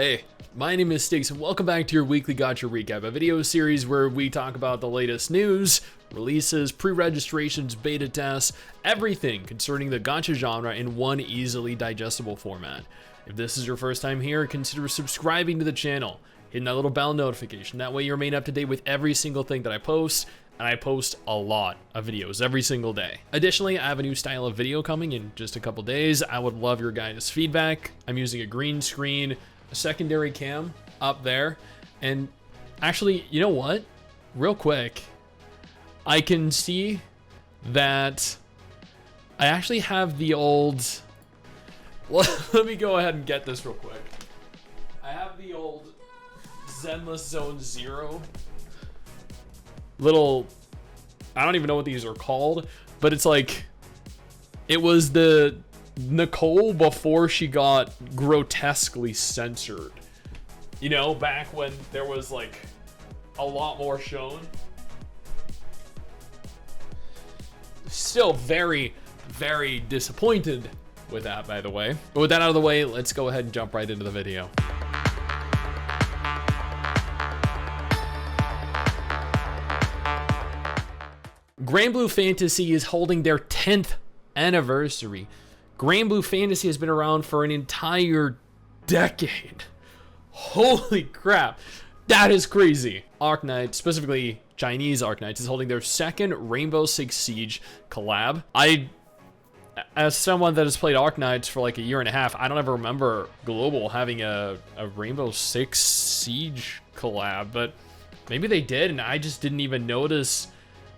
Hey, my name is Stix and welcome back to your weekly Gacha recap, a video series where we talk about the latest news, releases, pre-registrations, beta tests, everything concerning the Gacha genre in one easily digestible format. If this is your first time here, consider subscribing to the channel, hitting that little bell notification, that way you remain up to date with every single thing that I post, and I post a lot of videos every single day. Additionally, I have a new style of video coming in just a couple days. I would love your guys' feedback. I'm using a green screen, a secondary cam up there, and actually, you know what? Real quick, I can see that I actually have the old, let me go ahead and get this real quick. I have the old Zenless Zone 0 little, I don't even know what these are called, but it's like, it was the Nicole before she got grotesquely censored. You know, back when there was like a lot more shown. Still very, very disappointed with that, by the way. But with that out of the way, let's go ahead and jump right into the video. Granblue Fantasy is holding their 10th anniversary. Granblue Fantasy has been around for an entire decade. Holy crap, that is crazy. Arknights, specifically Chinese Arknights, is holding their second Rainbow Six Siege collab. As someone that has played Arknights for like a year and a half, I don't ever remember Global having a Rainbow Six Siege collab, but maybe they did and I just didn't even notice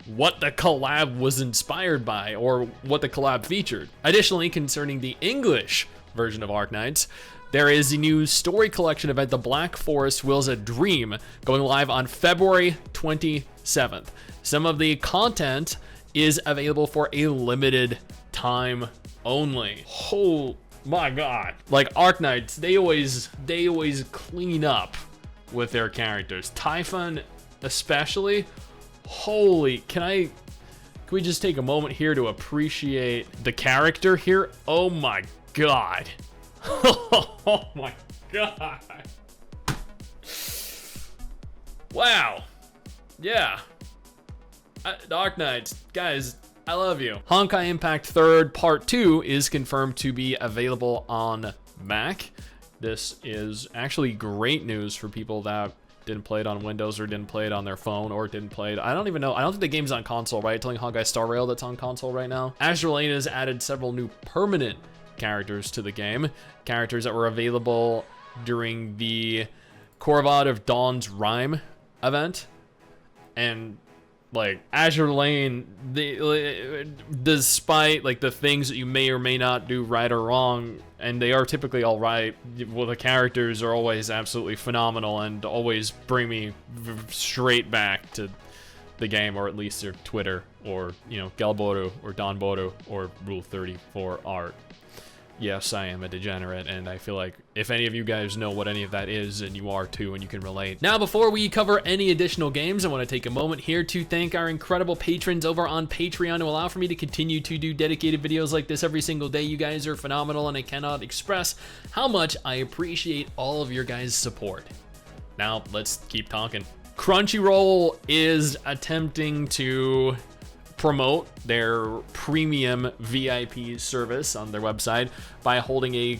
what the collab was inspired by or what the collab featured. Additionally, concerning the English version of Arknights, there is a new story collection event, The Black Forest Wills a Dream, going live on February 27th. Some of the content is available for a limited time only. Oh my god. Like Arknights, they always clean up with their characters. Typhon especially. Holy, can we just take a moment here to appreciate the character here? Oh my god. Oh my god. Wow. Yeah. Arknights, guys, I love you. Honkai Impact 3rd Part 2 is confirmed to be available on Mac. This is actually great news for people that didn't play it on Windows or didn't play it on their phone or didn't play it. I don't even know. I don't think the game's on console, right? It's only Honkai Star Rail that's on console right now. Azur has added several new permanent characters to the game. Characters that were available during the Korvad of Dawn's Rhyme event. And like Azur Lane, despite like the things that you may or may not do right or wrong, and they are typically all right, well, the characters are always absolutely phenomenal and always bring me straight back to the game, or at least their Twitter, or you know, Galboru or Donboru or Rule 34 art. Yes, I am a degenerate, and I feel like if any of you guys know what any of that is, and you are too, and you can relate. Now, before we cover any additional games, I want to take a moment here to thank our incredible patrons over on Patreon who allow for me to continue to do dedicated videos like this every single day. You guys are phenomenal, and I cannot express how much I appreciate all of your guys' support. Now, let's keep talking. Crunchyroll is attempting to promote their premium VIP service on their website by holding a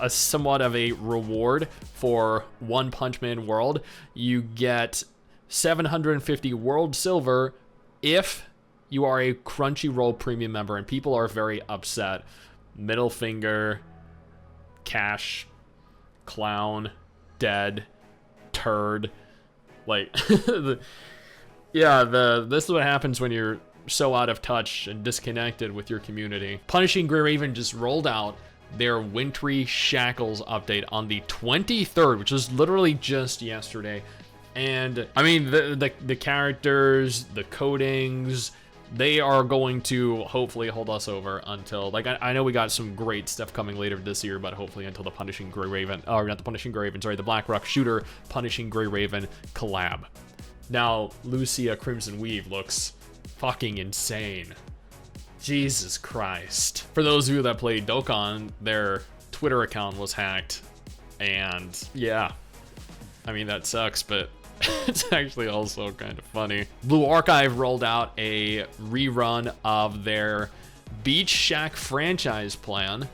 somewhat of a reward for One Punch Man World. You get 750 World Silver if you are a Crunchyroll premium member, and people are very upset. Middle finger, cash, clown, dead, turd, like yeah, this is what happens when you're so out of touch and disconnected with your community. Punishing Grey Raven just rolled out their Wintry Shackles update on the 23rd, which was literally just yesterday. And I mean, the characters, the codings, they are going to hopefully hold us over until, like, I know we got some great stuff coming later this year, but hopefully until the Punishing Grey Raven, or not the Punishing Grey Raven, sorry, the Black Rock Shooter Punishing Grey Raven collab. Now, Lucia Crimson Weave looks fucking insane. Jesus Christ. For those of you that played Dokkan, their Twitter account was hacked And yeah, I mean, that sucks, but it's actually also kind of funny. Blue Archive rolled out a rerun of their Beach Shack franchise plan.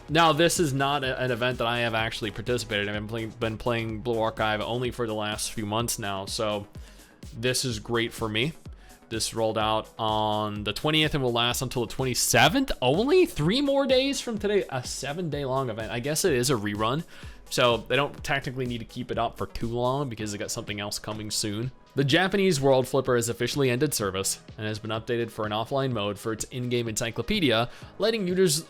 Now, this is not an event that I have actually participated in. I've been playing Blue Archive only for the last few months now, so this is great for me. This rolled out on the 20th and will last until the 27th. Only 3 more days from today. A 7-day long event. I guess it is a rerun, so they don't technically need to keep it up for too long because they got something else coming soon. The Japanese World Flipper has officially ended service and has been updated for an offline mode for its in-game encyclopedia, letting users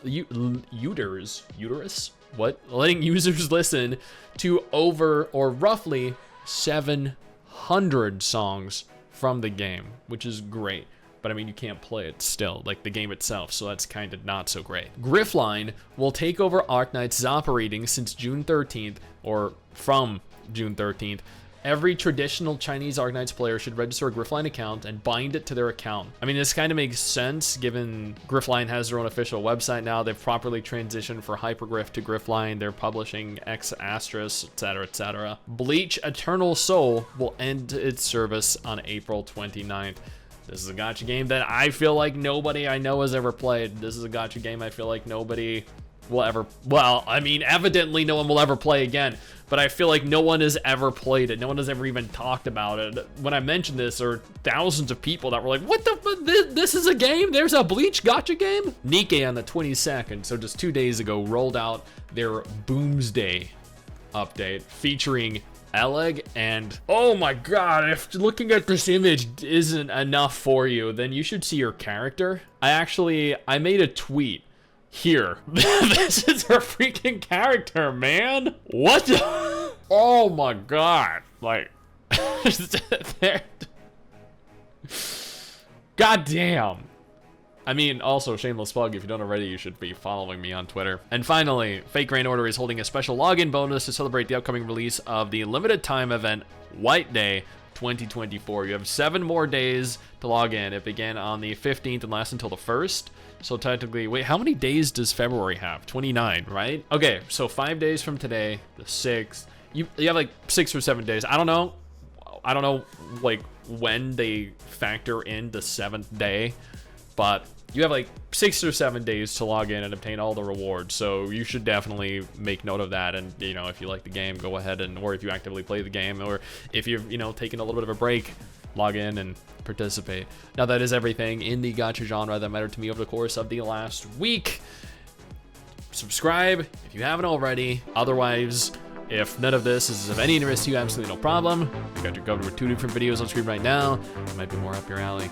listen to over or roughly 700 songs from the game, which is great. But I mean, you can't play it still, like the game itself, so that's kind of not so great. Griffline will take over Arknights' operating since June 13th, or from June 13th. Every traditional Chinese Arknights player should register a Griffline account and bind it to their account. I mean, this kind of makes sense given Griffline has their own official website now. They've properly transitioned for Hypergriff to Griffline. They're publishing X Asterisk, etc., etc. Bleach Eternal Soul will end its service on April 29th. This is a gacha game that I feel like nobody I know has ever played. This is a gacha game I feel like nobody will ever, well, I mean, evidently no one will ever play again, but I feel like no one has ever played it. No one has ever even talked about it. When I mentioned this, there were thousands of people that were like, what the, this is a game? There's a Bleach gacha game? Nikke on the 22nd, so just 2 days ago, rolled out their Boomsday update featuring Eleg, and oh my god, if looking at this image isn't enough for you, then you should see your character. I made a tweet here. This is her freaking character, man. What the? Oh my god. Like, god damn. I mean, also, shameless plug, if you don't already, you should be following me on Twitter. And finally, Fake Grand Order is holding a special login bonus to celebrate the upcoming release of the limited time event, White Day 2024. You have 7 more days to log in. It began on the 15th and lasts until the 1st. So technically, wait, how many days does February have? 29, right? Okay, so 5 days from today, the 6th. You have like 6 or 7 days. I don't know, like, when they factor in the 7th day. But you have like 6 or 7 days to log in and obtain all the rewards, so you should definitely make note of that. And you know, if you like the game, go ahead and, or if you actively play the game, or if you've, you know, taken a little bit of a break, log in and participate. Now, that is everything in the gacha genre that mattered to me over the course of the last week. Subscribe if you haven't already. Otherwise, if none of this is of any interest to you, absolutely no problem. You got your covered with 2 different videos on screen right now. It might be more up your alley.